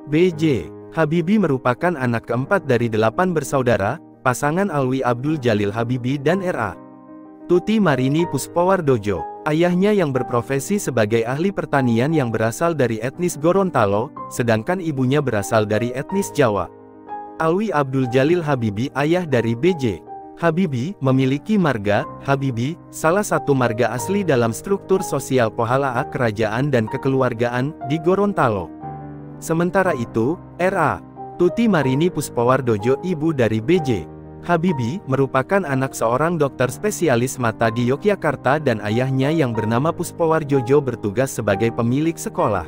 B.J. Habibie merupakan anak keempat dari 8 bersaudara, pasangan Alwi Abdul Jalil Habibie dan R.A. Tuti Marini Puspowardojo. Ayahnya yang berprofesi sebagai ahli pertanian yang berasal dari etnis Gorontalo, sedangkan ibunya berasal dari etnis Jawa. Alwi Abdul Jalil Habibie, ayah dari B.J. Habibie, memiliki marga Habibie, salah satu marga asli dalam struktur sosial Pohalaa kerajaan dan kekeluargaan di Gorontalo. Sementara itu, R.A. Tuti Marini Puspowardojo, ibu dari B.J. Habibie, merupakan anak seorang dokter spesialis mata di Yogyakarta dan ayahnya yang bernama Puspowardojo bertugas sebagai pemilik sekolah.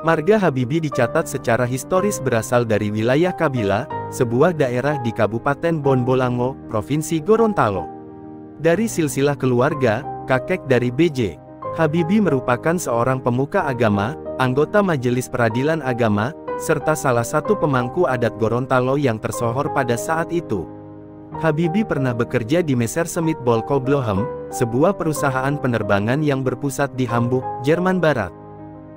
Marga Habibie dicatat secara historis berasal dari wilayah Kabila, sebuah daerah di Kabupaten Bonbolango, Provinsi Gorontalo. Dari silsilah keluarga, kakek dari B.J. Habibie merupakan seorang pemuka agama, anggota Majelis Peradilan Agama, serta salah satu pemangku adat Gorontalo yang tersohor pada saat itu. Habibie pernah bekerja di Messerschmitt Bölkow-Blohem, sebuah perusahaan penerbangan yang berpusat di Hamburg, Jerman Barat.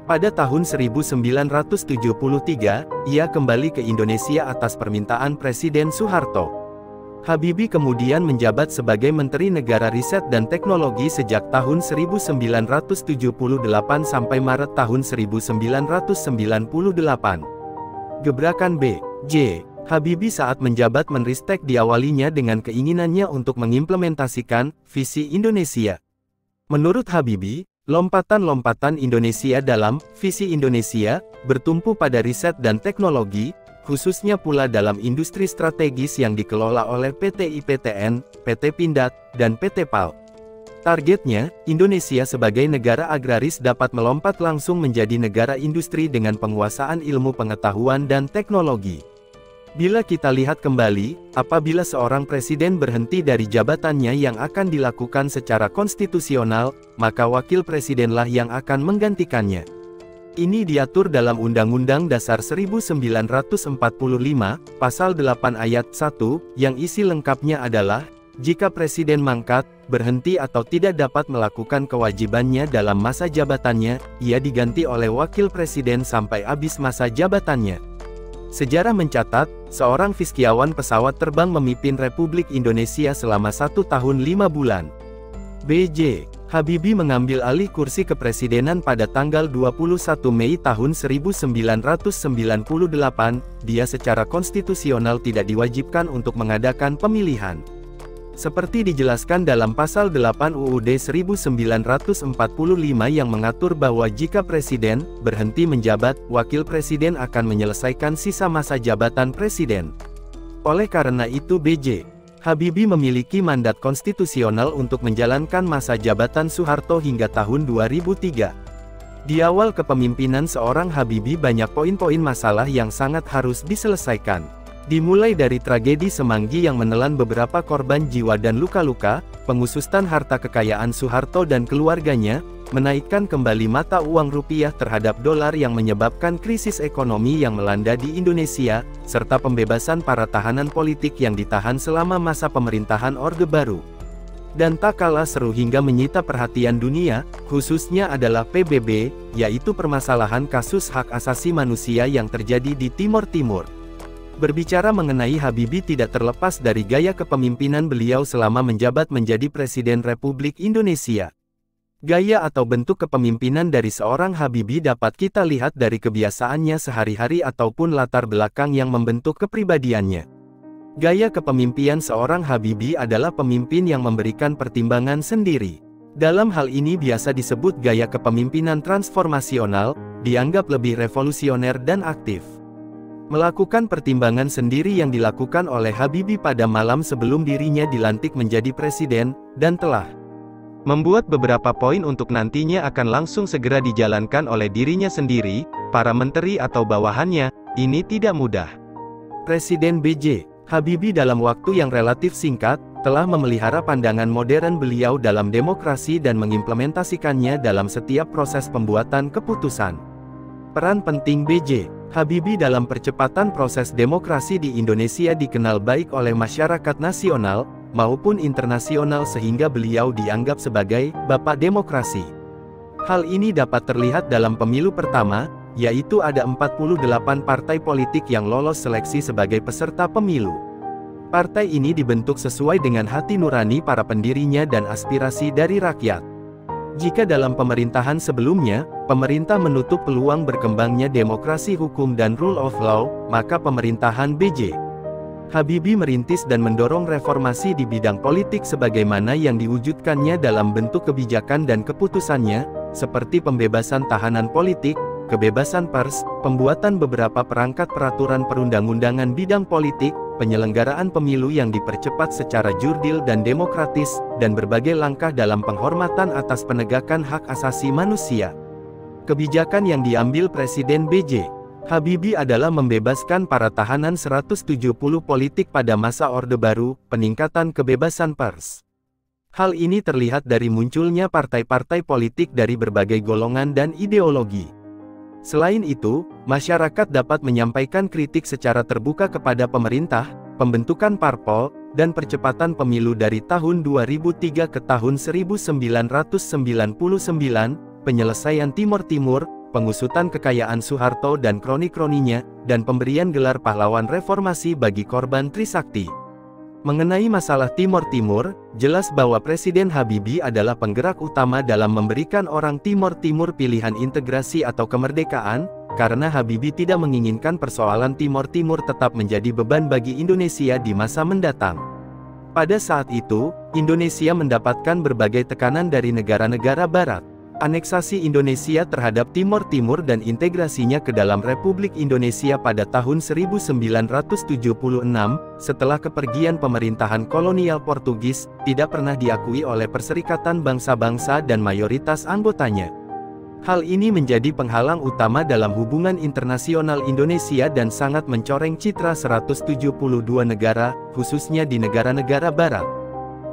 Pada tahun 1973, ia kembali ke Indonesia atas permintaan Presiden Soeharto. Habibie kemudian menjabat sebagai Menteri Negara Riset dan Teknologi sejak tahun 1978 sampai Maret tahun 1998. Gebrakan B.J. Habibie saat menjabat Menristek diawalinya dengan keinginannya untuk mengimplementasikan visi Indonesia. Menurut Habibie, lompatan-lompatan Indonesia dalam visi Indonesia bertumpu pada riset dan teknologi, khususnya pula dalam industri strategis yang dikelola oleh PT IPTN, PT Pindad, dan PT PAL. Targetnya, Indonesia sebagai negara agraris dapat melompat langsung menjadi negara industri dengan penguasaan ilmu pengetahuan dan teknologi. Bila kita lihat kembali, apabila seorang presiden berhenti dari jabatannya yang akan dilakukan secara konstitusional, maka wakil presidenlah yang akan menggantikannya. Ini diatur dalam Undang-Undang Dasar 1945, Pasal 8 Ayat 1, yang isi lengkapnya adalah, jika presiden mangkat, berhenti atau tidak dapat melakukan kewajibannya dalam masa jabatannya, ia diganti oleh wakil presiden sampai habis masa jabatannya. Sejarah mencatat, seorang fiskiawan pesawat terbang memimpin Republik Indonesia selama 1 tahun 5 bulan. B.J. Habibie mengambil alih kursi kepresidenan pada tanggal 21 Mei tahun 1998, dia secara konstitusional tidak diwajibkan untuk mengadakan pemilihan. Seperti dijelaskan dalam Pasal 8 UUD 1945 yang mengatur bahwa jika presiden berhenti menjabat, wakil presiden akan menyelesaikan sisa masa jabatan presiden. Oleh karena itu B.J. Habibie memiliki mandat konstitusional untuk menjalankan masa jabatan Soeharto hingga tahun 2003. Di awal kepemimpinan seorang Habibie banyak poin-poin masalah yang sangat harus diselesaikan. Dimulai dari tragedi Semanggi yang menelan beberapa korban jiwa dan luka-luka, pengusutan harta kekayaan Soeharto dan keluarganya, menaikkan kembali mata uang rupiah terhadap dolar yang menyebabkan krisis ekonomi yang melanda di Indonesia, serta pembebasan para tahanan politik yang ditahan selama masa pemerintahan Orde Baru. Dan tak kalah seru hingga menyita perhatian dunia, khususnya adalah PBB, yaitu permasalahan kasus hak asasi manusia yang terjadi di Timor Timur. Berbicara mengenai Habibie tidak terlepas dari gaya kepemimpinan beliau selama menjabat menjadi Presiden Republik Indonesia. Gaya atau bentuk kepemimpinan dari seorang Habibie dapat kita lihat dari kebiasaannya sehari-hari ataupun latar belakang yang membentuk kepribadiannya. Gaya kepemimpinan seorang Habibie adalah pemimpin yang memberikan pertimbangan sendiri. Dalam hal ini biasa disebut gaya kepemimpinan transformasional, dianggap lebih revolusioner dan aktif. Melakukan pertimbangan sendiri yang dilakukan oleh Habibie pada malam sebelum dirinya dilantik menjadi presiden, dan telah membuat beberapa poin untuk nantinya akan langsung segera dijalankan oleh dirinya sendiri, para menteri atau bawahannya, ini tidak mudah. Presiden B.J. Habibie dalam waktu yang relatif singkat, telah memelihara pandangan modern beliau dalam demokrasi dan mengimplementasikannya dalam setiap proses pembuatan keputusan. Peran penting B.J. Habibie dalam percepatan proses demokrasi di Indonesia dikenal baik oleh masyarakat nasional, maupun internasional sehingga beliau dianggap sebagai Bapak Demokrasi. Hal ini dapat terlihat dalam pemilu pertama, yaitu ada 48 partai politik yang lolos seleksi sebagai peserta pemilu. Partai ini dibentuk sesuai dengan hati nurani para pendirinya dan aspirasi dari rakyat. Jika dalam pemerintahan sebelumnya, pemerintah menutup peluang berkembangnya demokrasi hukum dan rule of law, maka pemerintahan B.J. Habibie merintis dan mendorong reformasi di bidang politik sebagaimana yang diwujudkannya dalam bentuk kebijakan dan keputusannya, seperti pembebasan tahanan politik, kebebasan pers, pembuatan beberapa perangkat peraturan perundang-undangan bidang politik, penyelenggaraan pemilu yang dipercepat secara jurdil dan demokratis, dan berbagai langkah dalam penghormatan atas penegakan hak asasi manusia. Kebijakan yang diambil Presiden B.J. Habibie adalah membebaskan para tahanan 170 politik pada masa Orde Baru, peningkatan kebebasan pers. Hal ini terlihat dari munculnya partai-partai politik dari berbagai golongan dan ideologi. Selain itu, masyarakat dapat menyampaikan kritik secara terbuka kepada pemerintah, pembentukan parpol, dan percepatan pemilu dari tahun 2003 ke tahun 1999, penyelesaian Timor Timur, pengusutan kekayaan Soeharto dan kroni-kroninya, dan pemberian gelar pahlawan reformasi bagi korban Trisakti. Mengenai masalah Timor Timur, jelas bahwa Presiden Habibie adalah penggerak utama dalam memberikan orang Timor Timur pilihan integrasi atau kemerdekaan, karena Habibie tidak menginginkan persoalan Timor Timur tetap menjadi beban bagi Indonesia di masa mendatang. Pada saat itu, Indonesia mendapatkan berbagai tekanan dari negara-negara Barat. Aneksasi Indonesia terhadap Timor Timur dan integrasinya ke dalam Republik Indonesia pada tahun 1976, setelah kepergian pemerintahan kolonial Portugis, tidak pernah diakui oleh Perserikatan Bangsa-Bangsa dan mayoritas anggotanya. Hal ini menjadi penghalang utama dalam hubungan internasional Indonesia dan sangat mencoreng citra 172 negara, khususnya di negara-negara Barat.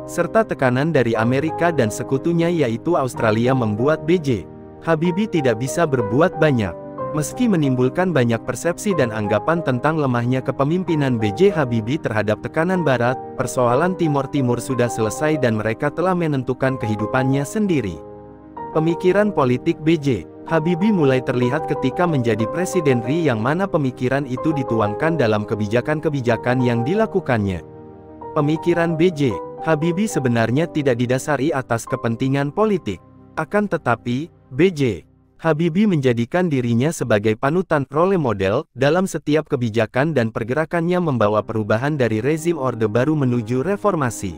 Serta tekanan dari Amerika dan sekutunya yaitu Australia membuat B.J. Habibie tidak bisa berbuat banyak. Meski menimbulkan banyak persepsi dan anggapan tentang lemahnya kepemimpinan B.J. Habibie terhadap tekanan Barat, persoalan Timor Timur sudah selesai dan mereka telah menentukan kehidupannya sendiri. Pemikiran politik B.J. Habibie mulai terlihat ketika menjadi Presiden RI yang mana pemikiran itu dituangkan dalam kebijakan-kebijakan yang dilakukannya. Pemikiran B.J. Habibie sebenarnya tidak didasari atas kepentingan politik. Akan tetapi, B.J. Habibie menjadikan dirinya sebagai panutan role model dalam setiap kebijakan dan pergerakannya membawa perubahan dari rezim Orde Baru menuju reformasi.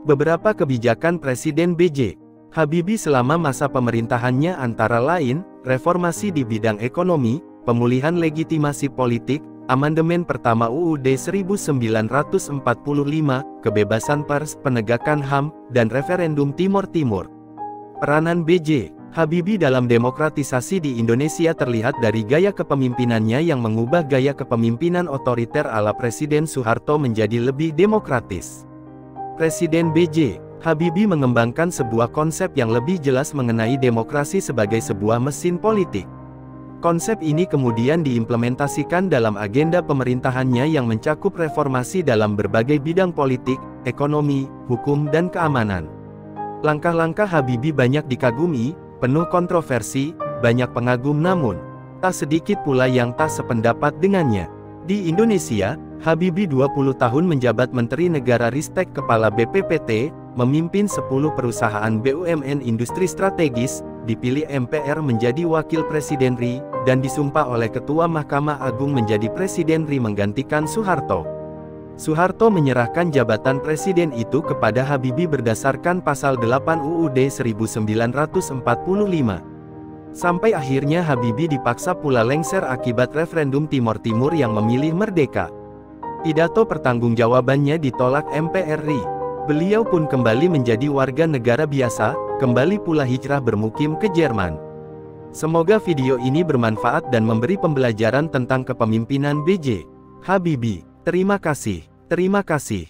Beberapa kebijakan Presiden B.J. Habibie selama masa pemerintahannya antara lain, reformasi di bidang ekonomi, pemulihan legitimasi politik, amandemen pertama UUD 1945, kebebasan pers, penegakan HAM, dan referendum Timor Timur. Peranan B.J. Habibie dalam demokratisasi di Indonesia terlihat dari gaya kepemimpinannya yang mengubah gaya kepemimpinan otoriter ala Presiden Soeharto menjadi lebih demokratis. Presiden B.J. Habibie mengembangkan sebuah konsep yang lebih jelas mengenai demokrasi sebagai sebuah mesin politik. Konsep ini kemudian diimplementasikan dalam agenda pemerintahannya yang mencakup reformasi dalam berbagai bidang politik, ekonomi, hukum dan keamanan. Langkah-langkah Habibie banyak dikagumi, penuh kontroversi, banyak pengagum namun, tak sedikit pula yang tak sependapat dengannya. Di Indonesia, Habibie 20 tahun menjabat Menteri Negara Ristek Kepala BPPT, memimpin 10 perusahaan BUMN industri strategis, dipilih MPR menjadi Wakil Presiden RI, dan disumpah oleh Ketua Mahkamah Agung menjadi Presiden RI menggantikan Soeharto. Soeharto menyerahkan jabatan Presiden itu kepada Habibie berdasarkan Pasal 8 UUD 1945. Sampai akhirnya Habibie dipaksa pula lengser akibat referendum Timor Timur yang memilih merdeka. Pidato pertanggungjawabannya ditolak MPR RI. Beliau pun kembali menjadi warga negara biasa, kembali pula hijrah bermukim ke Jerman. Semoga video ini bermanfaat dan memberi pembelajaran tentang kepemimpinan B.J. Habibie. Terima kasih. Terima kasih.